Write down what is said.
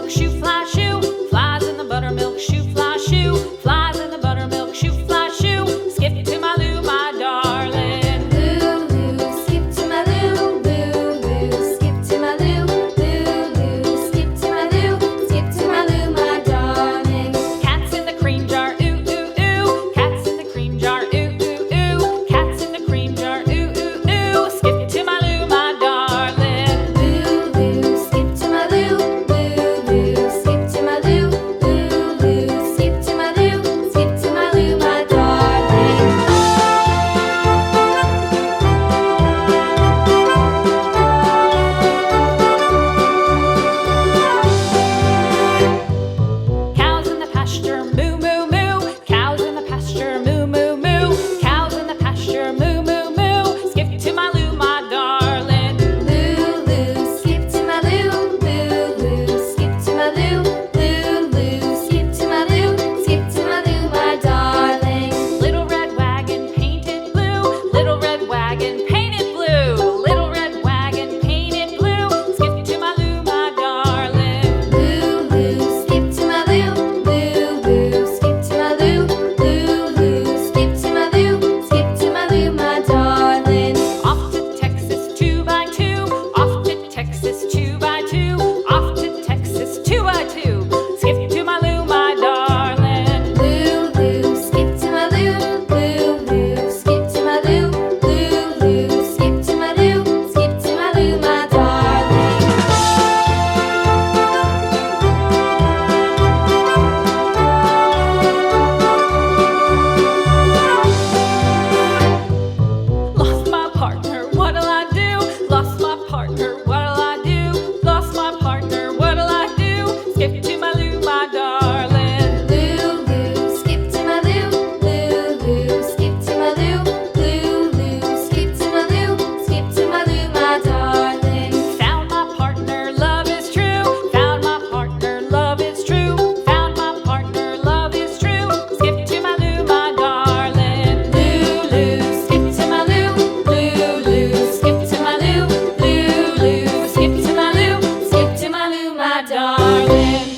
buttermilk shoe, fly shoe. Flies in the buttermilk shoe, fly shoe. Flies in the buttermilk shoe, fly shoe. Skip to my Lou, my darling. Lou, skip to my Lou, Lou, skip to my Lou, Lou, skip to my Lou, skip to my Lou, my darling. Cats in the cream jar, ooh, ooh, ooh. Cats in the cream jar, ooh, ooh, ooh. Cats in the cream jar, ooh, ooh, ooh. Skip to my Lou, my darling. Lou, skip to my Lou, Lou, skip to my Lou, Lou, skip to my Lou, skip to my Lou, my darling. Cows in the pasture, moo, moo, moo. Cows in the pasture, moo, moo, moo. Cows in the pasture, moo, moo, moo. Skip to my Lou, my darling. Lou, skip to my Lou, Lou, skip to my Lou, Lou, skip to my Lou, skip to my Lou, my darling. Little red wagon painted blue. Little red wagon painted blue. Little red wagon painted blue. Skip to my Lou, my darling. Lou, skip to my Lou, Lou, skip to my Lou, Lou, skip to my Lou, skip to my Lou, my darling. Off to Texas 2x2. Off to Texas 2x2. Off to Texas 2x2. Skip to my Lou, my darling. Lou, skip to my Lou, Lou, skip to my Lou, Lou, skip to my Lou, skip to my Lou, my darling. Lost my partner, what'll I do? Lost my partner, what'll I do? Lost my partner, what'll I do? Skip to my Lou, my darling. Lou, skip to my Lou, Lou, skip to my Lou, Lou, skip to my Lou, skip to my Lou, my darling. Found my partner, love is true. Found my partner, love is true. Found my partner, love is true. Skip to my Lou, my darling. Lou, skip to my Lou, Lou, skip to my Lou, Lou, skip to my Lou, skip to my Lou, my darling.